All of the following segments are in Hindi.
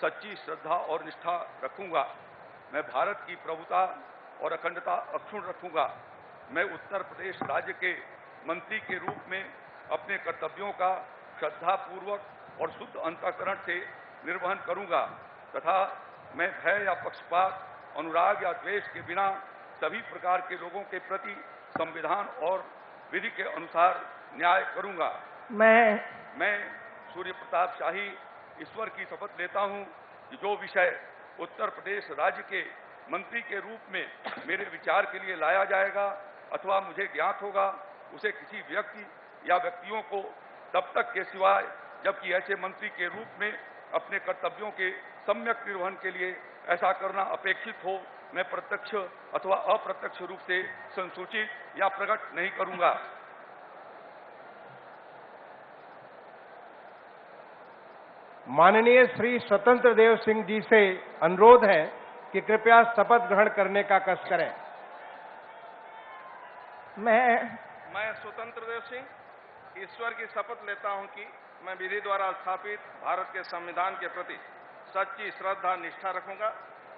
सच्ची श्रद्धा और निष्ठा रखूंगा। मैं भारत की प्रभुता और अखंडता अक्षुण्ण रखूंगा। मैं उत्तर प्रदेश राज्य के मंत्री के रूप में अपने कर्तव्यों का श्रद्धापूर्वक और शुद्ध अंतःकरण से निर्वहन करूंगा तथा मैं भय या पक्षपात, अनुराग या द्वेष के बिना सभी प्रकार के लोगों के प्रति संविधान और विधि के अनुसार न्याय करूंगा। मैं सूर्य प्रताप शाही ईश्वर की शपथ लेता हूं कि जो विषय उत्तर प्रदेश राज्य के मंत्री के रूप में मेरे विचार के लिए लाया जाएगा अथवा मुझे ज्ञात होगा, उसे किसी व्यक्ति या व्यक्तियों को तब तक के सिवाय जबकि ऐसे मंत्री के रूप में अपने कर्तव्यों के सम्यक निर्वहन के लिए ऐसा करना अपेक्षित हो, मैं प्रत्यक्ष अथवा अप्रत्यक्ष रूप से संसूचित या प्रकट नहीं करूंगा। माननीय श्री स्वतंत्र देव सिंह जी से अनुरोध है कि कृपया शपथ ग्रहण करने का कष्ट करें। मैं स्वतंत्र देव सिंह ईश्वर की शपथ लेता हूं कि मैं विधि द्वारा स्थापित भारत के संविधान के प्रति सच्ची श्रद्धा निष्ठा रखूंगा।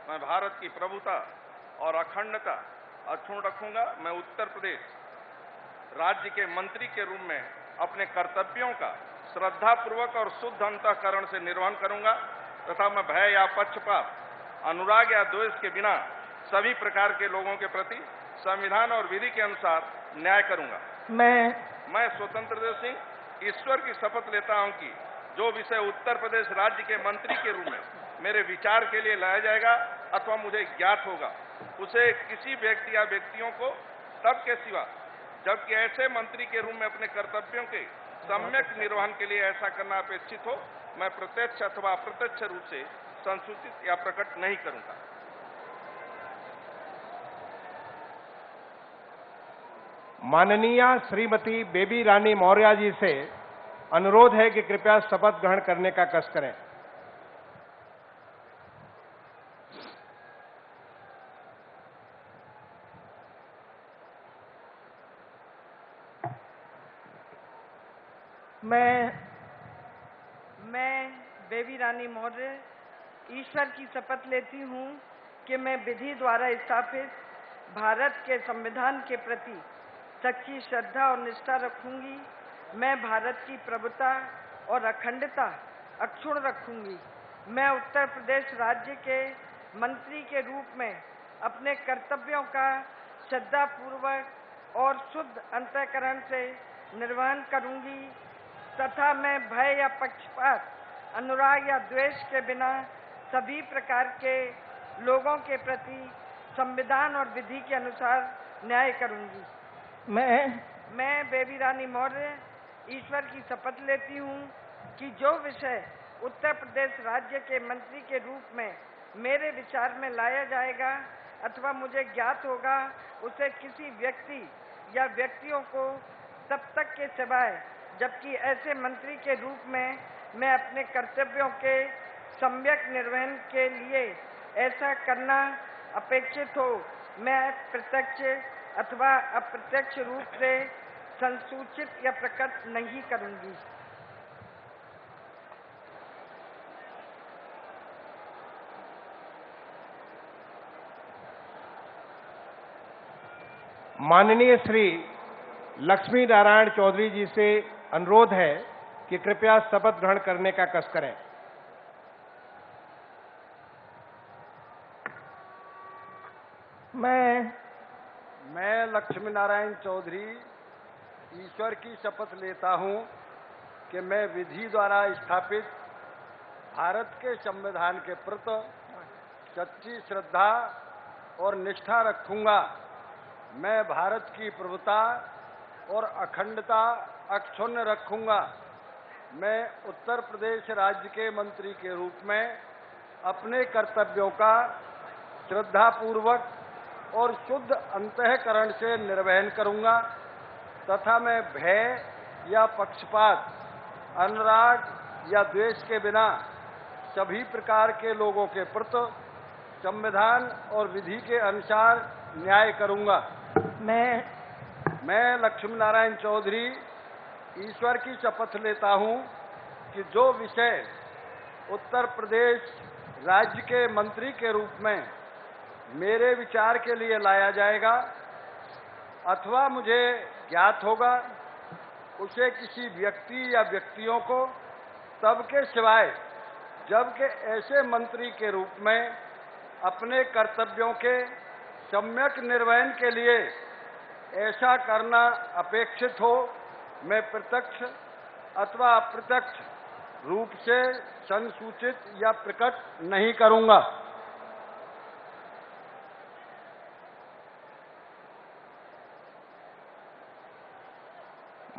मैं भारत की प्रभुता और अखंडता अक्षुण्ण रखूंगा। मैं उत्तर प्रदेश राज्य के मंत्री के रूप में अपने कर्तव्यों का श्रद्धापूर्वक और शुद्ध अंतःकरण से निर्वहन करूंगा तथा मैं भय या पक्षपात, अनुराग या द्वेष के बिना सभी प्रकार के लोगों के प्रति संविधान और विधि के अनुसार न्याय करूंगा। मैं स्वतंत्र देव सिंह ईश्वर की शपथ लेता हूं कि जो विषय उत्तर प्रदेश राज्य के मंत्री के रूप में मेरे विचार के लिए लाया जाएगा अथवा मुझे ज्ञात होगा, उसे किसी व्यक्ति या व्यक्तियों को तब के सिवा जबकि ऐसे मंत्री के रूप में अपने कर्तव्यों के सम्यक निर्वहन के लिए ऐसा करना अपेक्षित हो, मैं प्रत्यक्ष अथवा अप्रत्यक्ष रूप से संसूचित या प्रकट नहीं करूंगा। माननीय श्रीमती बेबी रानी मौर्य जी से अनुरोध है कि कृपया शपथ ग्रहण करने का कष्ट करें। मैं बेबी रानी मौर्य ईश्वर की शपथ लेती हूँ कि मैं विधि द्वारा स्थापित भारत के संविधान के प्रति सच्ची श्रद्धा और निष्ठा रखूंगी। मैं भारत की प्रभुता और अखंडता अक्षुण्ण रखूंगी। मैं उत्तर प्रदेश राज्य के मंत्री के रूप में अपने कर्तव्यों का श्रद्धापूर्वक और शुद्ध अंतःकरण से निर्वहन करूंगी तथा मैं भय या पक्षपात, अनुराग या द्वेष के बिना सभी प्रकार के लोगों के प्रति संविधान और विधि के अनुसार न्याय करूंगी। मैं बेबी रानी मौर्य ईश्वर की शपथ लेती हूँ कि जो विषय उत्तर प्रदेश राज्य के मंत्री के रूप में मेरे विचार में लाया जाएगा अथवा मुझे ज्ञात होगा, उसे किसी व्यक्ति या व्यक्तियों को तब तक के सिवाय जबकि ऐसे मंत्री के रूप में मैं अपने कर्तव्यों के सम्यक निर्वहन के लिए ऐसा करना अपेक्षित हो, मैं प्रत्यक्ष अथवा अप्रत्यक्ष रूप से संसूचित या प्रकट नहीं करूंगी। माननीय श्री लक्ष्मी नारायण चौधरी जी से अनुरोध है कि कृपया शपथ ग्रहण करने का कष्ट करें। मैं लक्ष्मी नारायण चौधरी ईश्वर की शपथ लेता हूं कि मैं विधि द्वारा स्थापित भारत के संविधान के प्रति सच्ची श्रद्धा और निष्ठा रखूंगा। मैं भारत की प्रभुता और अखंडता अक्षुण्ण रखूंगा। मैं उत्तर प्रदेश राज्य के मंत्री के रूप में अपने कर्तव्यों का श्रद्धापूर्वक और शुद्ध अंतःकरण से निर्वहन करूंगा तथा मैं भय या पक्षपात, अनुराग या द्वेष के बिना सभी प्रकार के लोगों के प्रति संविधान और विधि के अनुसार न्याय करूंगा। मैं लक्ष्मी नारायण चौधरी ईश्वर की शपथ लेता हूं कि जो विषय उत्तर प्रदेश राज्य के मंत्री के रूप में मेरे विचार के लिए लाया जाएगा अथवा मुझे ज्ञात होगा उसे किसी व्यक्ति या व्यक्तियों को तब के सिवाय जबकि ऐसे मंत्री के रूप में अपने कर्तव्यों के सम्यक निर्वहन के लिए ऐसा करना अपेक्षित हो, मैं प्रत्यक्ष अथवा अप्रत्यक्ष रूप से संसूचित या प्रकट नहीं करूंगा।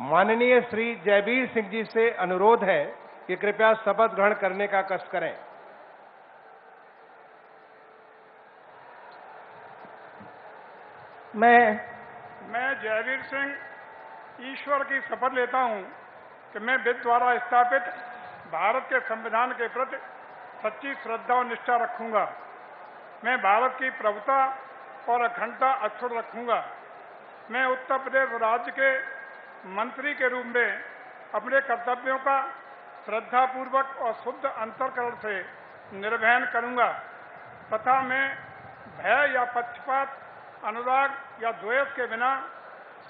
माननीय श्री जयवीर सिंह जी से अनुरोध है कि कृपया शपथ ग्रहण करने का कष्ट करें। मैं जयवीर सिंह ईश्वर की शपथ लेता हूं कि मैं विधि द्वारा स्थापित भारत के संविधान के प्रति सच्ची श्रद्धा और निष्ठा रखूंगा। मैं भारत की प्रभुता और अखंडता अक्षुण्ण रखूंगा। मैं उत्तर प्रदेश राज्य के मंत्री के रूप में अपने कर्तव्यों का श्रद्धापूर्वक और शुद्ध अंतःकरण से निर्वहन करूंगा तथा मैं भय या पक्षपात, अनुराग या द्वेष के बिना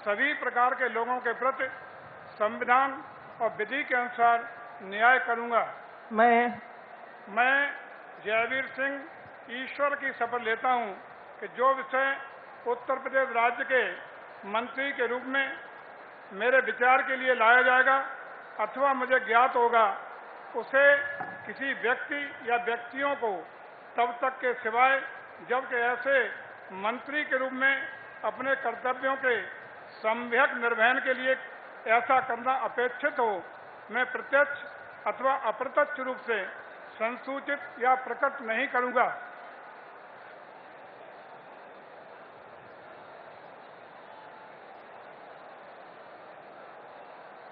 सभी प्रकार के लोगों के प्रति संविधान और विधि के अनुसार न्याय करूंगा। मैं जयवीर सिंह ईश्वर की शपथ लेता हूं कि जो विषय उत्तर प्रदेश राज्य के मंत्री के रूप में मेरे विचार के लिए लाया जाएगा अथवा मुझे ज्ञात होगा उसे किसी व्यक्ति या व्यक्तियों को तब तक के सिवाय जबकि ऐसे मंत्री के रूप में अपने कर्तव्यों के सम्यक निर्वहन के लिए ऐसा करना अपेक्षित हो, मैं प्रत्यक्ष अथवा अप्रत्यक्ष रूप से संसूचित या प्रकट नहीं करूंगा।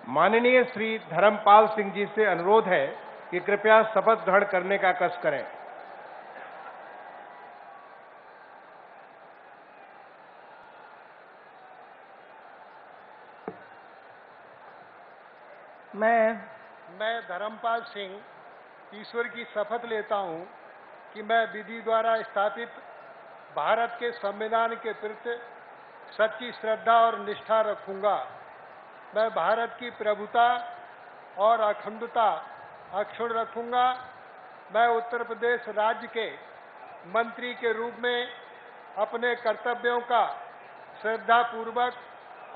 माननीय श्री धर्मपाल सिंह जी से अनुरोध है कि कृपया शपथ ग्रहण करने का कष्ट करें। मैं धर्मपाल सिंह ईश्वर की शपथ लेता हूं कि मैं विधि द्वारा स्थापित भारत के संविधान के प्रति सच्ची श्रद्धा और निष्ठा रखूंगा। मैं भारत की प्रभुता और अखंडता अक्षुण्ण रखूंगा। मैं उत्तर प्रदेश राज्य के मंत्री के रूप में अपने कर्तव्यों का श्रद्धापूर्वक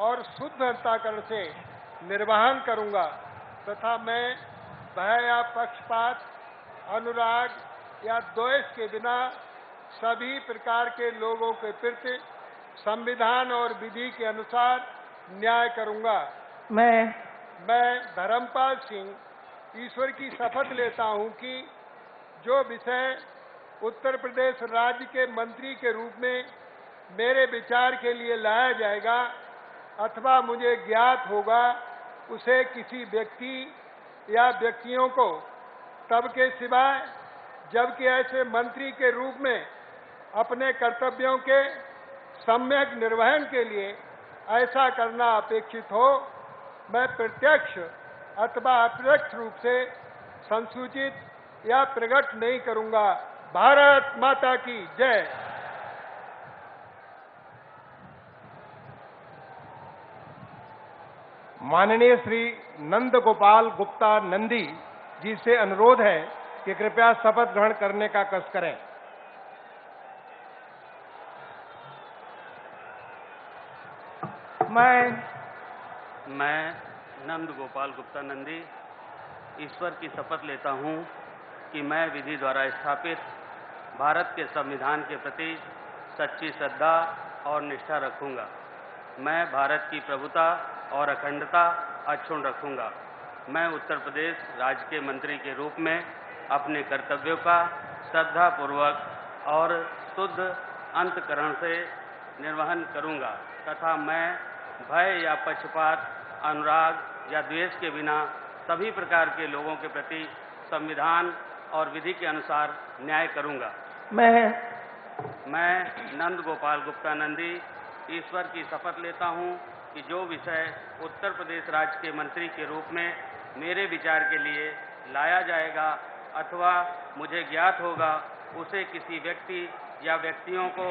और शुद्ध अंतःकरण से निर्वहन करूंगा तथा मैं भय या पक्षपात, अनुराग या द्वेष के बिना सभी प्रकार के लोगों के प्रति संविधान और विधि के अनुसार न्याय करूंगा। मैं धर्मपाल सिंह ईश्वर की शपथ लेता हूं कि जो विषय उत्तर प्रदेश राज्य के मंत्री के रूप में मेरे विचार के लिए लाया जाएगा अथवा मुझे ज्ञात होगा उसे किसी व्यक्ति या व्यक्तियों को तब के सिवाय जबकि ऐसे मंत्री के रूप में अपने कर्तव्यों के सम्यक निर्वहन के लिए ऐसा करना अपेक्षित हो, मैं प्रत्यक्ष अथवा अप्रत्यक्ष रूप से संसूचित या प्रकट नहीं करूंगा। भारत माता की जय। माननीय श्री नंद गोपाल गुप्ता नंदी जी से अनुरोध है कि कृपया शपथ ग्रहण करने का कष्ट करें। मैं नंद गोपाल गुप्ता नंदी ईश्वर की शपथ लेता हूं कि मैं विधि द्वारा स्थापित भारत के संविधान के प्रति सच्ची श्रद्धा और निष्ठा रखूंगा। मैं भारत की प्रभुता और अखंडता अक्षुण्ण रखूंगा। मैं उत्तर प्रदेश राज्य के मंत्री के रूप में अपने कर्तव्यों का श्रद्धापूर्वक और शुद्ध अंतःकरण से निर्वहन करूंगा तथा मैं भय या पक्षपात, अनुराग या द्वेष के बिना सभी प्रकार के लोगों के प्रति संविधान और विधि के अनुसार न्याय करूंगा। मैं नंद गोपाल गुप्ता नंदी ईश्वर की शपथ लेता हूं कि जो विषय उत्तर प्रदेश राज्य के मंत्री के रूप में मेरे विचार के लिए लाया जाएगा अथवा मुझे ज्ञात होगा उसे किसी व्यक्ति या व्यक्तियों को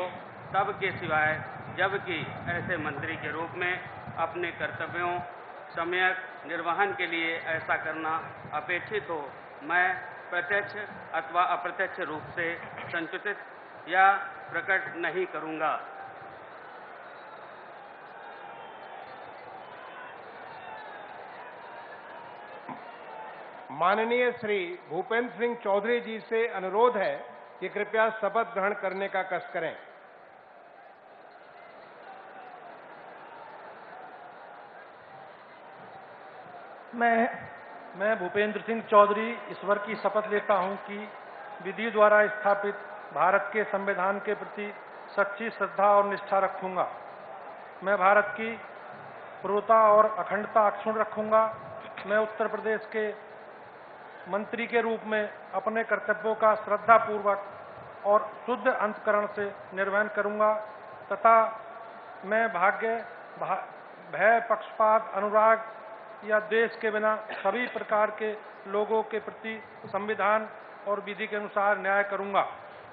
तब के सिवाय जबकि ऐसे मंत्री के रूप में अपने कर्तव्यों सम्यक निर्वहन के लिए ऐसा करना अपेक्षित हो, मैं प्रत्यक्ष अथवा अप्रत्यक्ष रूप से संचित या प्रकट नहीं करूंगा। माननीय श्री भूपेंद्र सिंह चौधरी जी से अनुरोध है कि कृपया शपथ ग्रहण करने का कष्ट करें। मैं भूपेंद्र सिंह चौधरी ईश्वर की शपथ लेता हूं कि विधि द्वारा स्थापित भारत के संविधान के प्रति सच्ची श्रद्धा और निष्ठा रखूंगा। मैं भारत की पूर्णता और अखंडता अक्षुण्ण रखूंगा। मैं उत्तर प्रदेश के मंत्री के रूप में अपने कर्तव्यों का श्रद्धापूर्वक और शुद्ध अंतःकरण से निर्वहन करूंगा तथा मैं भय, पक्षपात, अनुराग या द्वेष के बिना सभी प्रकार के लोगों के प्रति संविधान और विधि के अनुसार न्याय करूंगा।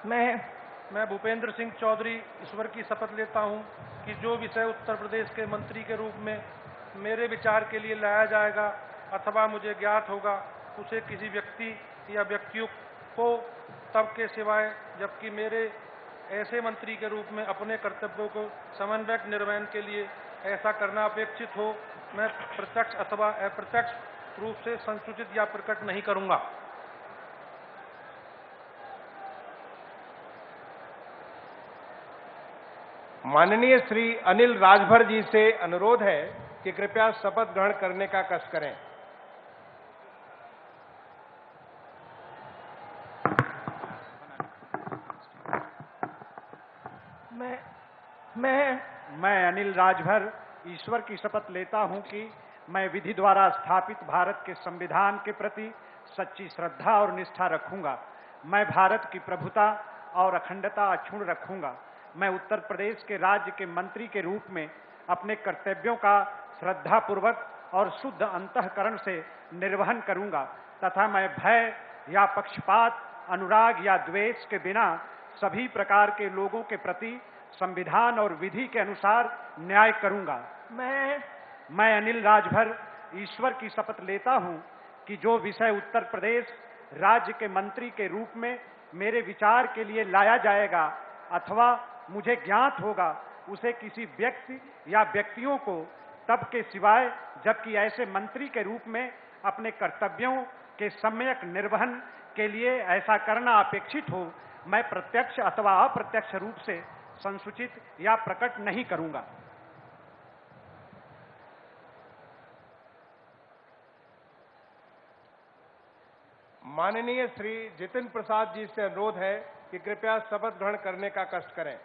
मैं भूपेंद्र सिंह चौधरी ईश्वर की शपथ लेता हूं कि जो विषय उत्तर प्रदेश के मंत्री के रूप में मेरे विचार के लिए लाया जाएगा अथवा मुझे ज्ञात होगा उसे किसी व्यक्ति या व्यक्तियों को तब के सिवाय जबकि मेरे ऐसे मंत्री के रूप में अपने कर्तव्यों को समन्वयक निर्वहन के लिए ऐसा करना अपेक्षित हो, मैं प्रत्यक्ष अथवा अप्रत्यक्ष रूप से संसूचित या प्रकट नहीं करूंगा। माननीय श्री अनिल राजभर जी से अनुरोध है कि कृपया शपथ ग्रहण करने का कष्ट करें। मैं अनिल राजभर ईश्वर की शपथ लेता हूं कि मैं विधि द्वारा स्थापित भारत के संविधान के प्रति सच्ची श्रद्धा और निष्ठा रखूंगा। मैं भारत की प्रभुता और अखंडता अक्षुण्ण रखूंगा। मैं उत्तर प्रदेश के राज्य के मंत्री के रूप में अपने कर्तव्यों का श्रद्धापूर्वक और शुद्ध अंतःकरण से निर्वहन करूंगा तथा मैं भय या पक्षपात, अनुराग या द्वेष के बिना सभी प्रकार के लोगों के प्रति संविधान और विधि के अनुसार न्याय करूंगा। मैं अनिल राजभर ईश्वर की शपथ लेता हूं कि जो विषय उत्तर प्रदेश राज्य के मंत्री के रूप में मेरे विचार के लिए लाया जाएगा अथवा मुझे ज्ञात होगा उसे किसी व्यक्ति या व्यक्तियों को तब के सिवाय जबकि ऐसे मंत्री के रूप में अपने कर्तव्यों के सम्यक निर्वहन के लिए ऐसा करना अपेक्षित हो, मैं प्रत्यक्ष अथवा अप्रत्यक्ष रूप से संसूचित या प्रकट नहीं करूंगा। माननीय श्री जितिन प्रसाद जी से अनुरोध है कि कृपया शपथ ग्रहण करने का कष्ट करें।